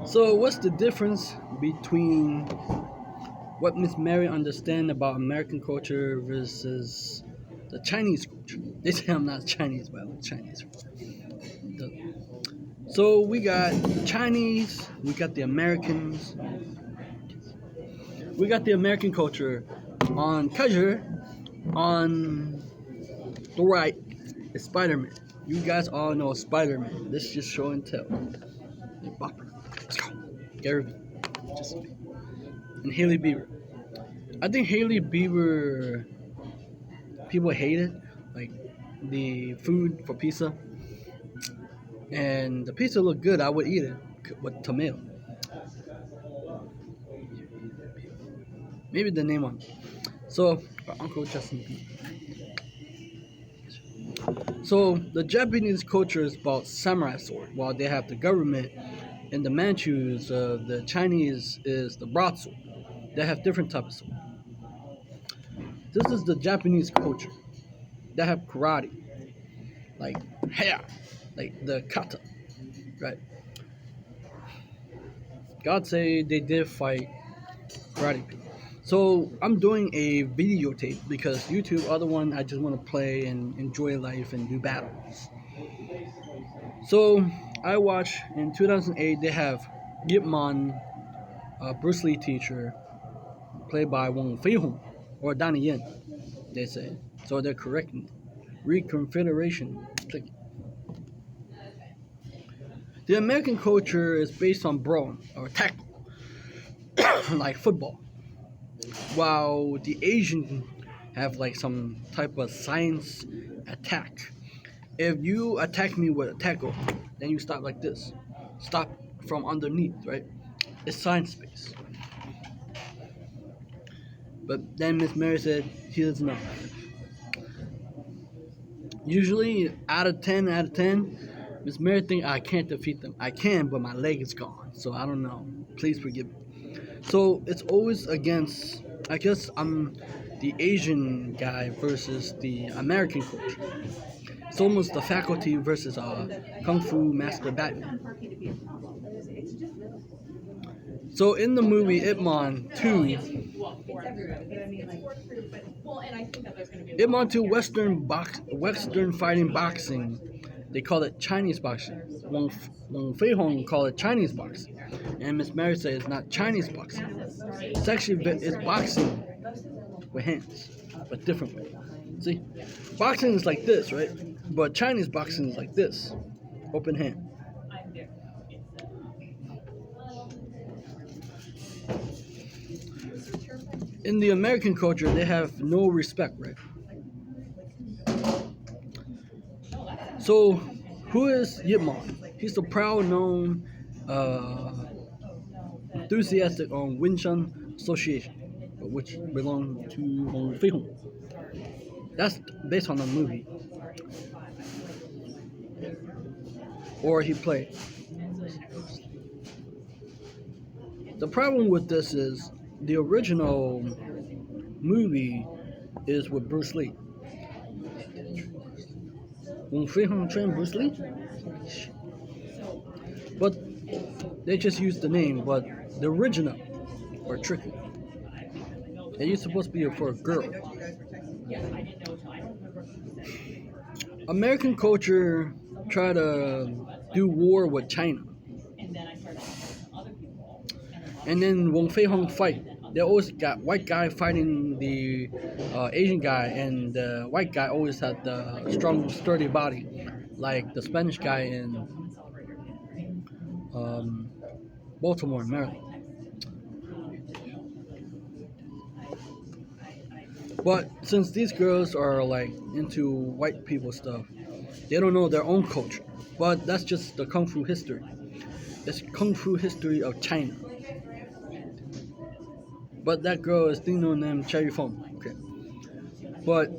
So, what's the difference between what Miss Mary understand about American culture versus the Chinese culture? They say I'm not Chinese, but I look Chinese. So we got Chinese, we got the Americans, we got the American culture. On culture, on the right is Spider-Man. You guys all know Spider-Man. This is just show and tell. Let's go. Gary, just and Hailey Bieber. I think Hailey Bieber people hate it, like the food for pizza, and the pizza looked good. I would eat it with tomato. Maybe the name on. So Uncle Justin Bieber. So the Japanese culture is about samurai sword, while they have the government, and the Manchus, the Chinese is the broadsword. They have different types of sword. This is the Japanese culture. They have karate, like hair, like the kata, right? God say they did fight karate people. So I'm doing a videotape because YouTube, other one, I just want to play and enjoy life and do battles. So I watched in 2008. They have Yip Man, Bruce Lee teacher, played by Wong Fei Hong or Donnie Yen. They say so. They're correcting reconfederation. The American culture is based on brawn or tackle, like football, while the Asian have like some type of science attack. If you attack me with a tackle, then you stop like this. Stop from underneath, right? It's science based. But then Miss Mary said he doesn't know. Usually out of ten, Miss Mary think I can't defeat them. I can, but my leg is gone. So I don't know. Please forgive me. So it's always against. I guess I'm the Asian guy versus the American culture. It's almost the faculty versus Kung Fu Master Batman. So in the movie Ip Man 2, Ip Man 2 Western fighting boxing, they call it Chinese boxing. Wong Fei Hong call it Chinese boxing, and Miss Mary said it's not Chinese boxing. It's boxing with hands, but different way. See, boxing is like this, right? But Chinese boxing is like this, open hand. In the American culture, they have no respect, right? So, who is Yip Man? He's the proud, known, enthusiastic on Wing Chun Association, which belong to Hong Fei Hong. That's based on a movie, or he played. The problem with this is the original movie is with Bruce Lee. Wong Fei Hong trained Bruce Lee, but they just used the name. But the original are tricky. And you're supposed to be for a girl. American culture try to do war with China, and then Wong Fei Hong fight. They always got white guy fighting the Asian guy, and the white guy always had the strong, sturdy body, like the Spanish guy in um, Baltimore, Maryland. But since these girls are like into white people stuff, they don't know their own culture. But that's just the kung fu history. It's kung fu history of China. But that girl is still known named Cherry Fong. Okay. But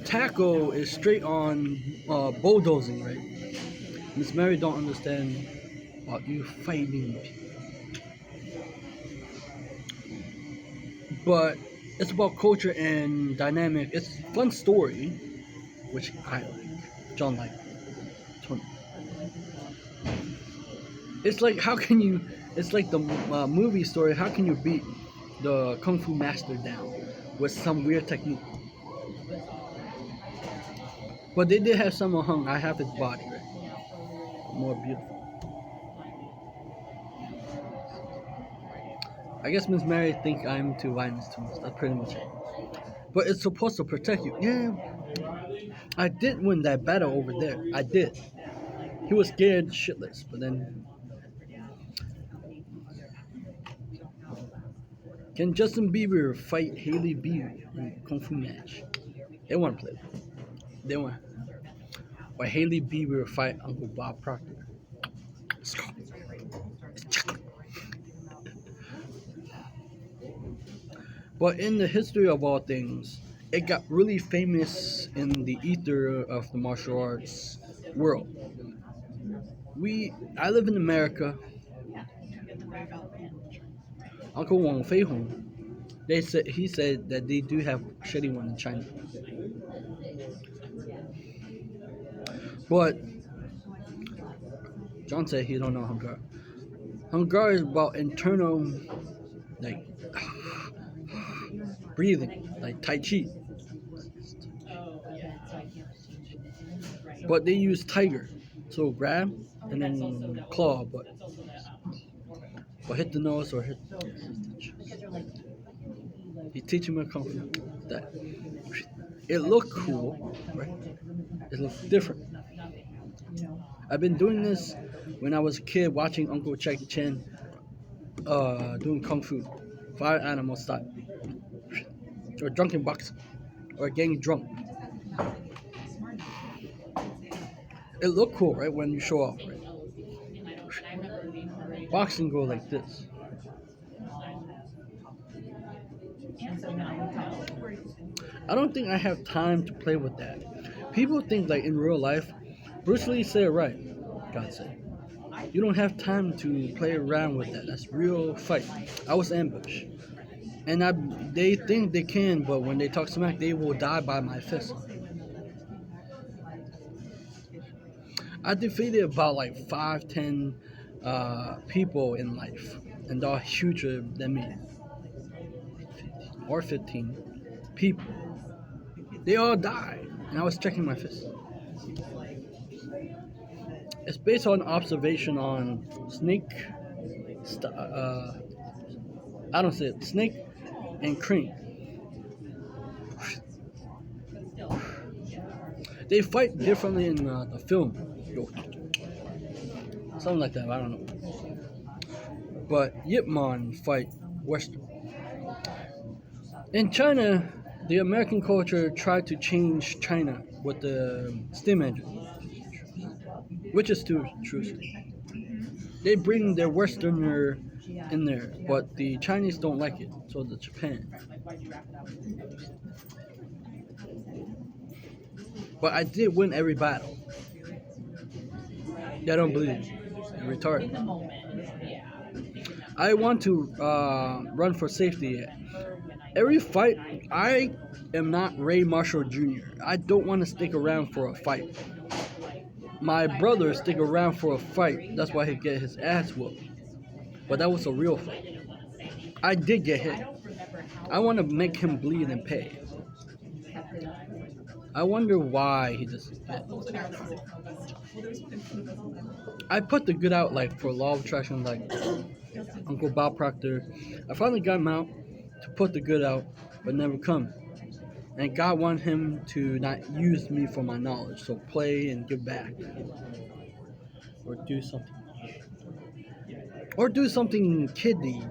tackle is straight on bulldozing, right? Miss Mary don't understand about you fighting people. But it's about culture and dynamic. It's a fun story. which I like. John like. Chun. It's like how can you? It's like the movie story. How can you beat the kung fu master down with some weird technique? But they did have someone hung. I have his body, right? More beautiful. I guess Miss Mary think I'm too violent too much. That's pretty much it. But it's supposed to protect you. Yeah, I did win that battle over there. I did. He was scared shitless, but then can Justin Bieber fight Hailey Bieber in a kung fu match? They want to play. They want. Or Hailey Bieber fight Uncle Bob Proctor. Let's go. But in the history of all things, it got really famous in the ether of the martial arts world. I live in America. Uncle Wong Fei Hong. He said that they do have shitty one in China. But John said he don't know Hungar. Hungar is about internal, like breathing, like Tai Chi. But they use tiger, so grab and then claw, but hit the nose or hit. He teach him a kung fu. That it looked cool, right? It looked different. I've been doing this when I was a kid, watching Uncle Jackie Chan doing kung fu, fire animal style, or drunken boxing, or getting drunk. It looked cool, right? When you show off, right? Boxing go like this. I don't think I have time to play with that. People think like in real life, Bruce Lee said it right. God said, you don't have time to play around with that. That's real fight. I was ambushed, and they think they can, but when they talk smack, they will die by my fist. I defeated about like 5, 10 people in life, and they're huger than me, or 15 people. They all died, and I was checking my fist. It's based on observation on snake. I don't say it. Snake and crane. They fight differently in the film. Something like that. I don't know. But Yip Man fight Western. In China, the American culture tried to change China with the steam engine, which is true. They bring their Westerner in there, but the Chinese don't like it, so the Japan. But I did win every battle. They don't believe me. They're retarded. I want to run for safety. Every fight, I am not Ray Marshall Jr. I don't want to stick around for a fight. My brother stick around for a fight. That's why he get his ass whooped. But that was a real fight. I did get hit. I want to make him bleed and pay. I wonder why he doesn't fit. I put the good out like for law of attraction, like Uncle Bob Proctor. I finally got him out to put the good out, but never come. And God wanted him to not use me for my knowledge, so play and give back, or do something, kiddie.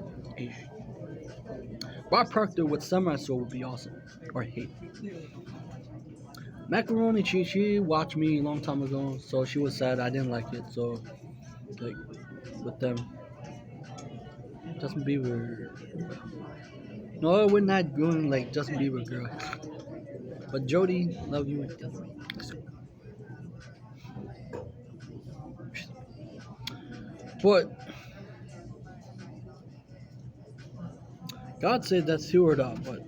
Bob Proctor with Samurai Sword would be awesome, or hate. Macaroni she watched me a long time ago, so she was sad I didn't like it. So like with them, Justin Bieber. No, we're not going like Justin Bieber, girl. But Jody, love you. But God said that's heard of, but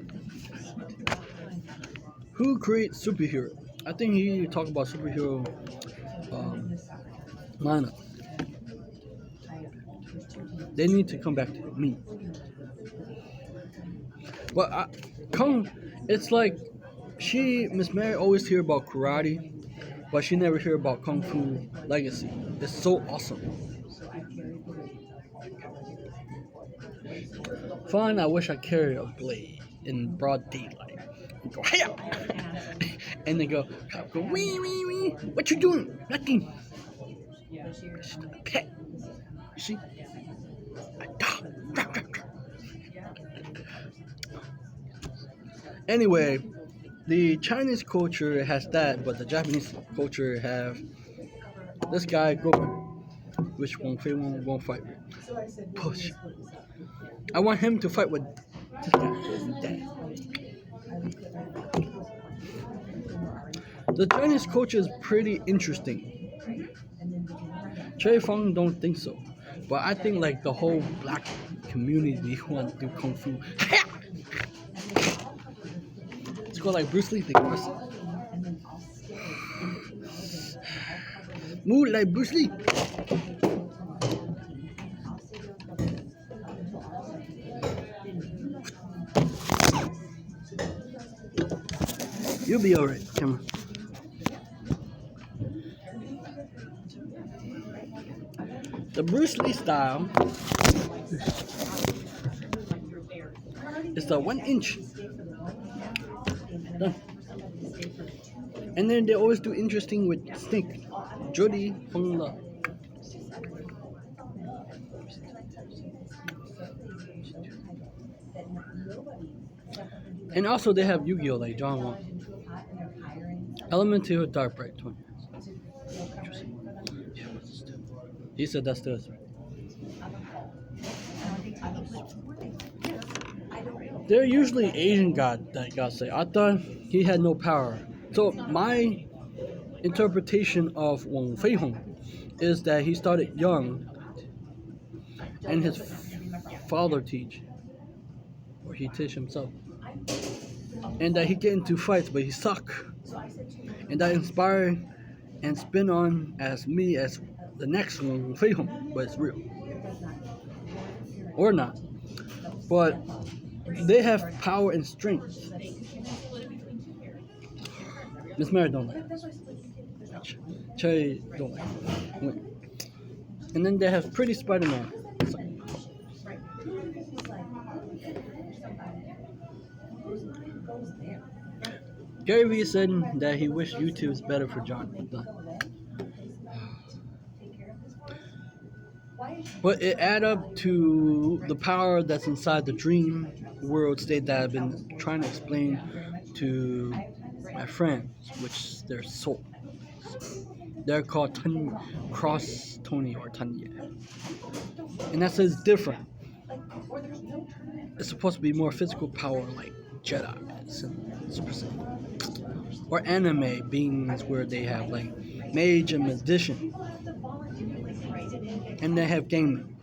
who creates superhero? I think he talked about superhero um, lineup. They need to come back to me. But Kung, it's like Miss Mary always hear about karate, but she never hear about Kung Fu Legacy. It's so awesome. Fine, I wish I carried a blade in broad daylight. And go, hey up! And they go, wee, wee, wee. What you doing? Nothing. Just a pet. You see? A dog. Anyway, the Chinese culture has that, but the Japanese culture have this guy go, which Wong Fei won't fight with. Push. I want him to fight with this guy. The Chinese culture is pretty interesting. Choi Feng don't think so, but I think like the whole black community want to do kung fu. It's called like Bruce Lee thing. Move like Bruce Lee. You'll be alright, come on. The Bruce Lee style is the 1 inch. Done. And then they always do interesting with snake. Jody Feng Le. And also they have Yu-Gi-Oh! Like John Won. Elemental Dark Bright 20. He said that's the right. They're usually Asian god that God say. I thought he had no power. So my interpretation of Wong Fei Hong is that he started young and his father teach, or he teach himself, and that he get into fights but he suck, and that inspired and spin on as me as the next Wong Fei Hong, but it's real or not. But they have power and strength. Miss Mary don't like. Che don't like. And then they have Pretty Spider-Man. Gary Vee said that he wished YouTube is better for John. But it add up to the power that's inside the dream world state that I've been trying to explain to my friends, which their soul. They're called Cross Tony or Tanya. And that says different. It's supposed to be more physical power like Jedi and Super Saiyan. Or anime beings where they have like mage and magician. And they have gaming.